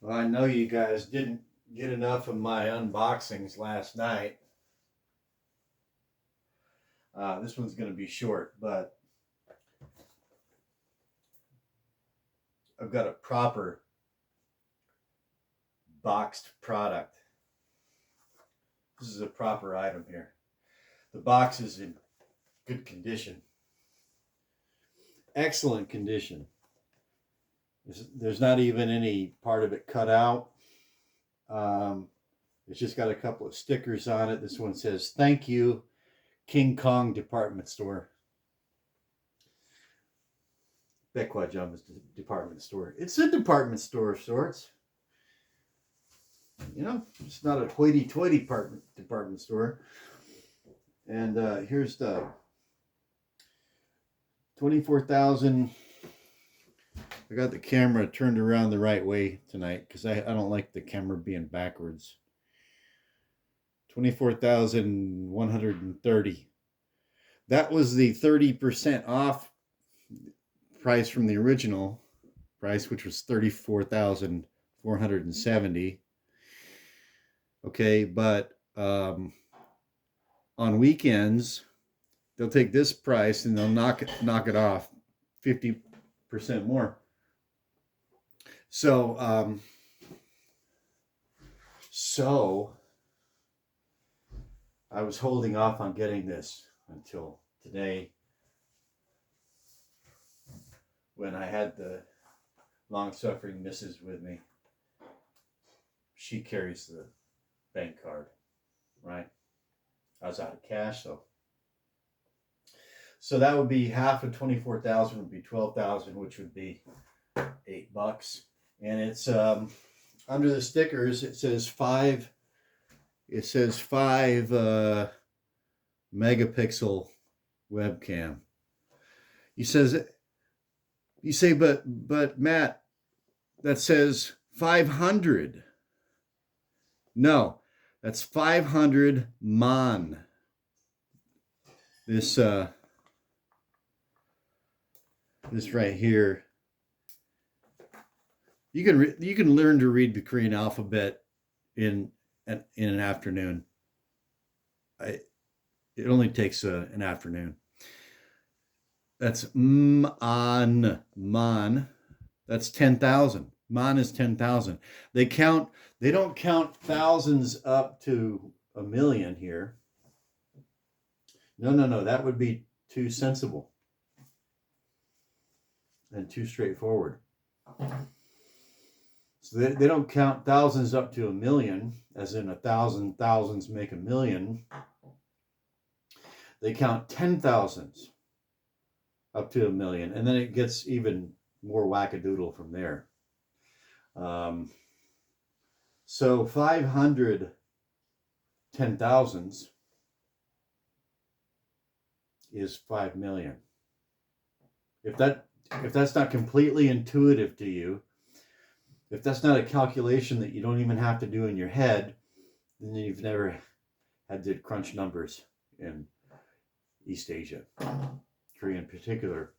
Well, I know you guys didn't get enough of my unboxings last night. This one's going to be short, but I've got a proper boxed product. This is a proper item here. The box is in good condition, excellent condition. There's not even any part of it cut out. Um, it's just got a couple of stickers on it. This one says, "Thank you, King Kong Department Store." Bequajum's department store. It's a department store of sorts. You know, it's not a hoity-toity department store. And here's the 24,000. I got the camera turned around the right way tonight because I don't like the camera being backwards. 24,130. That was the 30% off price from the original price, which was 34,470. Okay, but on weekends they'll take this price and they'll knock it off 50% more. So I was holding off on getting this until today, when I had the long-suffering missus with me. She carries the bank card, right? I was out of cash, so that would be half of 24,000 would be 12,000, which would be $8. And it's under the stickers. It says five. It says 5 megapixel webcam. You say, but Matt, that says 500. No, that's 500 man. This right here. You can learn to read the Korean alphabet in an afternoon. It only takes an afternoon. That's man. That's 10,000. Man is 10,000. They don't count thousands up to a million here. No. That would be too sensible and too straightforward. So they don't count thousands up to a million, as in 1,000 thousands make a million. They count 10,000s up to a million, and then it gets even more wackadoodle from there. So 500 10,000s is 5 million. If that's not completely intuitive to you, if that's not a calculation that you don't even have to do in your head, then you've never had to crunch numbers in East Asia, Korea in particular.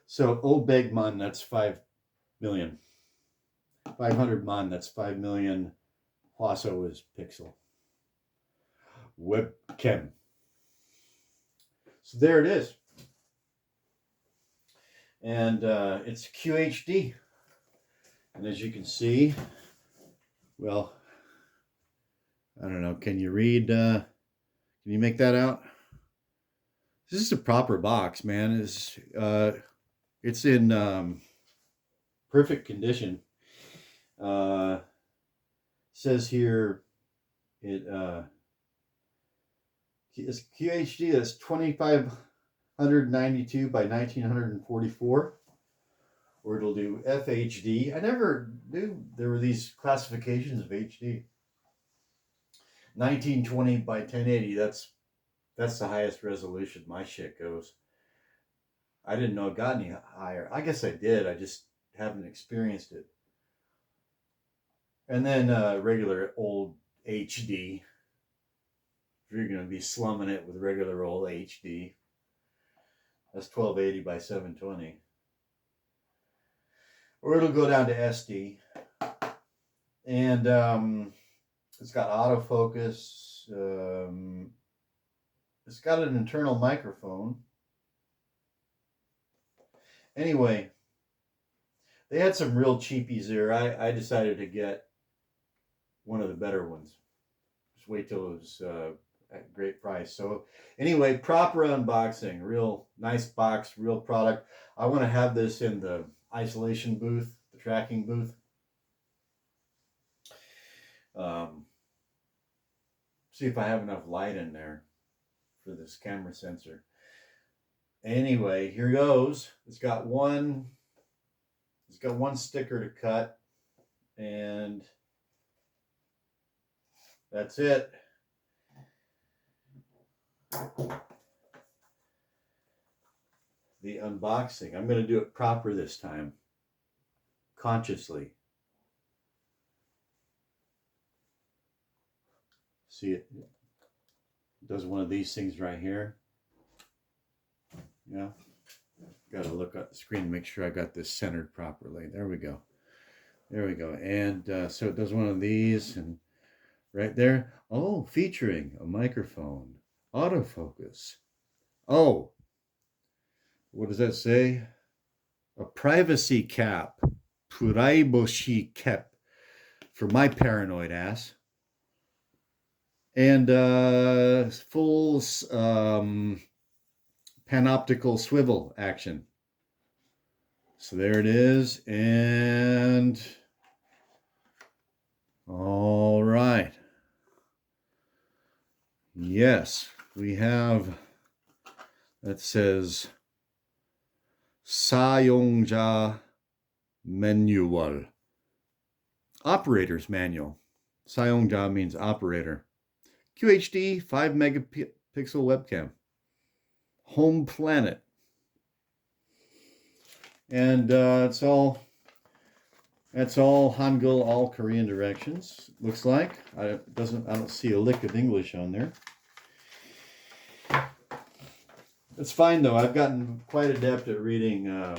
So Obeg man, that's 5 million. 500 man, that's 5 million. Hwaso is pixel. Webcam. So there it is. And it's QHD. And as you can see, well, I don't know, can you read, can you make that out? This is a proper box, man. It's in perfect condition. Says here it's QHD. That's 2592 by 1944. Or it'll do FHD. I never knew there were these classifications of HD. 1920 by 1080. That's the highest resolution my shit goes. I didn't know it got any higher. I guess I did. I just haven't experienced it. And then regular old HD. If you're going to be slumming it with regular old HD, that's 1280 by 720. Or it'll go down to SD. And it's got autofocus. It's got an internal microphone. Anyway, they had some real cheapies there. I decided to get one of the better ones. Just wait till it was at a great price. So anyway, proper unboxing. Real nice box, real product. I want to have this in the isolation booth, the tracking booth. See if I have enough light in there for this camera sensor. Anyway, here goes. It's got one sticker to cut, and that's it. The unboxing. I'm going to do it proper this time. Consciously. See it? Does one of these things right here. Yeah. Got to look at the screen to make sure I got this centered properly. There we go. There we go. And so it does one of these, and right there. Oh, featuring a microphone, autofocus. Oh, what does that say? A privacy cap. Privacy cap for my paranoid ass. And full panoptical swivel action. So there it is. And all right. Yes, we have, that says Sayongja Manual. Operator's manual. Sayongja means operator. QHD 5 megapixel webcam. Home planet. And that's all Hangul, all Korean directions. Looks like I don't see a lick of English on there. It's fine though. I've gotten quite adept at reading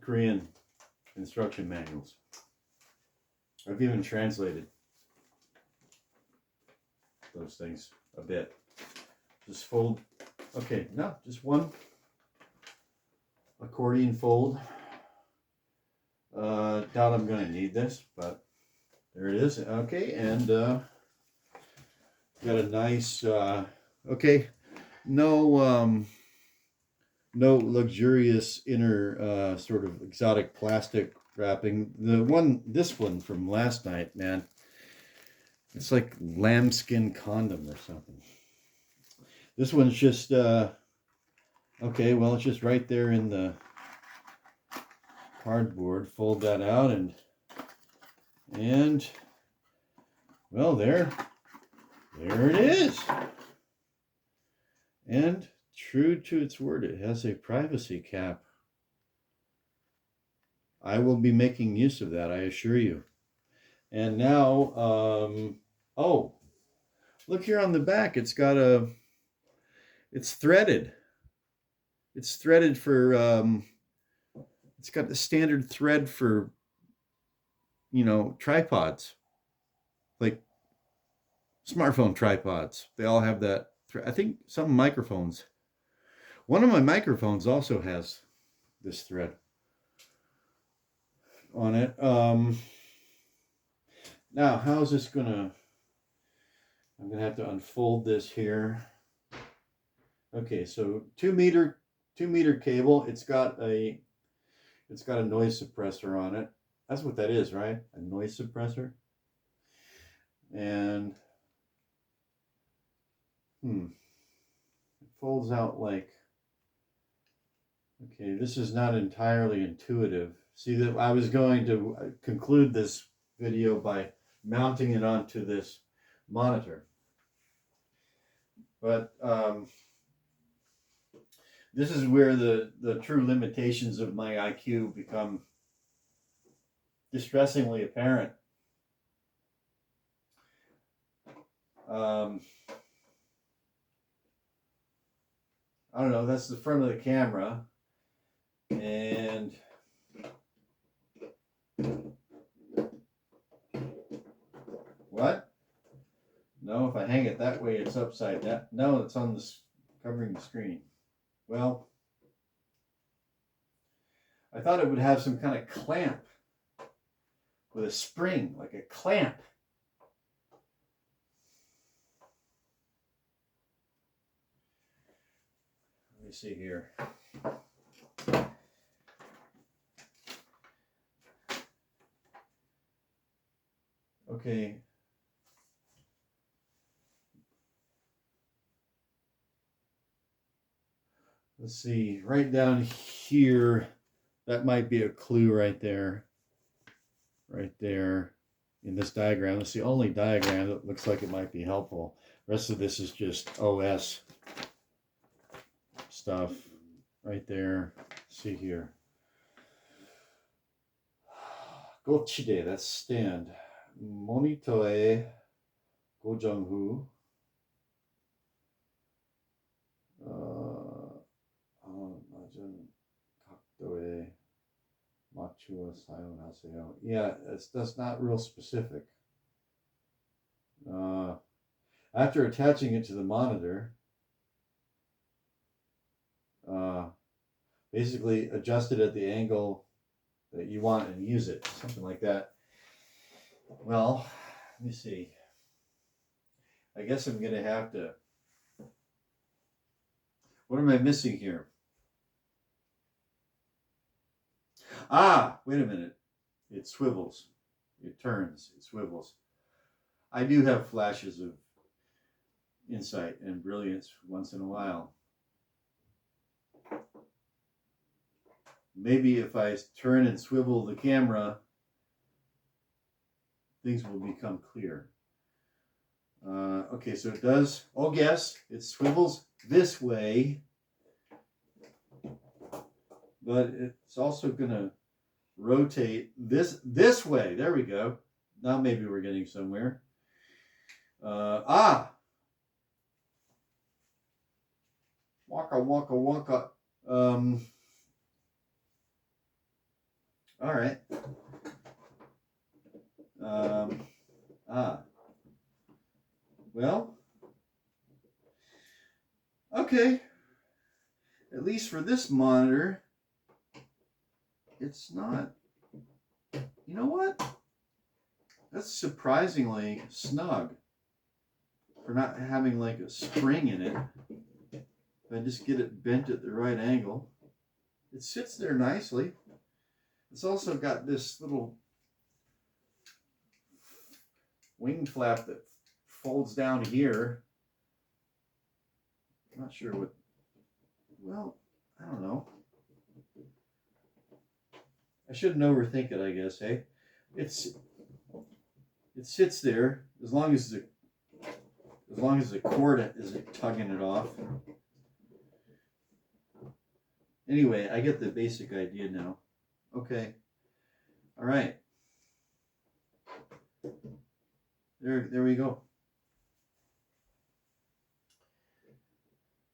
Korean instruction manuals. I've even translated those things a bit. Just fold. Okay, no, just one accordion fold. Doubt I'm going to need this, but there it is. Okay, and got a nice. Okay, no luxurious inner sort of exotic plastic wrapping. This one from last night, man. It's like lambskin condom or something. This one's just okay. Well, it's just right there in the cardboard. Fold that out and well, there it is. And true to its word, it has a privacy cap. I will be making use of that, I assure you. And now, oh, look here on the back. It's threaded. It's threaded for, it's got the standard thread for, tripods. Like smartphone tripods. They all have that. I think some microphones. One of my microphones also has this thread on it. Now, how's this gonna? I'm gonna have to unfold this here. Okay, so 2 meter cable. It's got a noise suppressor on it. That's what that is, right? A noise suppressor. And it folds out like. Okay, this is not entirely intuitive. See, that I was going to conclude this video by mounting it onto this monitor. But this is where the true limitations of my IQ become distressingly apparent. I don't know, that's the front of the camera. And What? No, if I hang it that way, it's upside down. No, it's on the covering the screen. Well, I thought it would have some kind of clamp with a spring, like a clamp. Let me see here. Okay. Let's see, right down here, that might be a clue right there. Right there in this diagram. That's the only diagram that looks like it might be helpful. The rest of this is just OS stuff right there. See here. Gochide, that's stand. Monitoe Gojonghu. Yeah, that's not real specific. After attaching it to the monitor, basically adjust it at the angle that you want and use it, something like that. Well, let me see. I guess I'm going to have to. What am I missing here? Ah, wait a minute. It swivels. It turns. It swivels. I do have flashes of insight and brilliance once in a while. Maybe if I turn and swivel the camera, things will become clear. Okay, so it does. Oh, yes, it swivels this way, but it's also going to rotate this way. There we go. Now maybe we're getting somewhere. Waka, waka, waka. All right. Well, okay. At least for this monitor, it's not. You know what? That's surprisingly snug for not having like a spring in it. If I just get it bent at the right angle, it sits there nicely. It's also got this little wing flap that folds down here. I'm not sure what. Well, I don't know. I shouldn't overthink it, I guess, hey? It sits there as long as the cord isn't tugging it off. Anyway, I get the basic idea now. Okay. All right. There we go.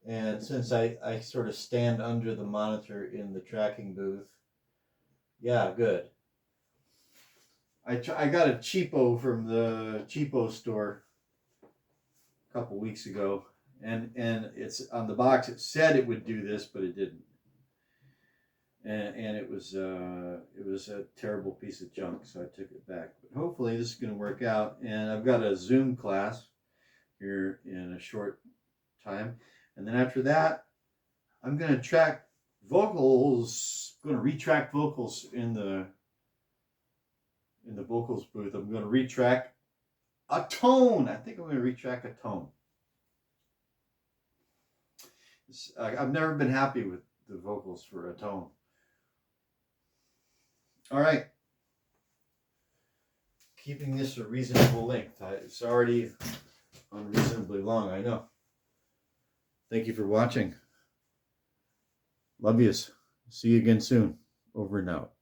And since I sort of stand under the monitor in the tracking booth, yeah, good. I got a cheapo from the cheapo store a couple weeks ago, and it's on the box. It said it would do this, but it didn't. And it was a terrible piece of junk, so I took it back. But hopefully this is going to work out. And I've got a Zoom class here in a short time, and then after that, I'm going to track vocals. I'm going to retract vocals in the vocals booth. I'm going to retrack a tone. I think I'm going to retract a tone. I've never been happy with the vocals for a tone. All right. Keeping this a reasonable length. It's already unreasonably long, I know. Thank you for watching. Love yous. See you again soon. Over and out.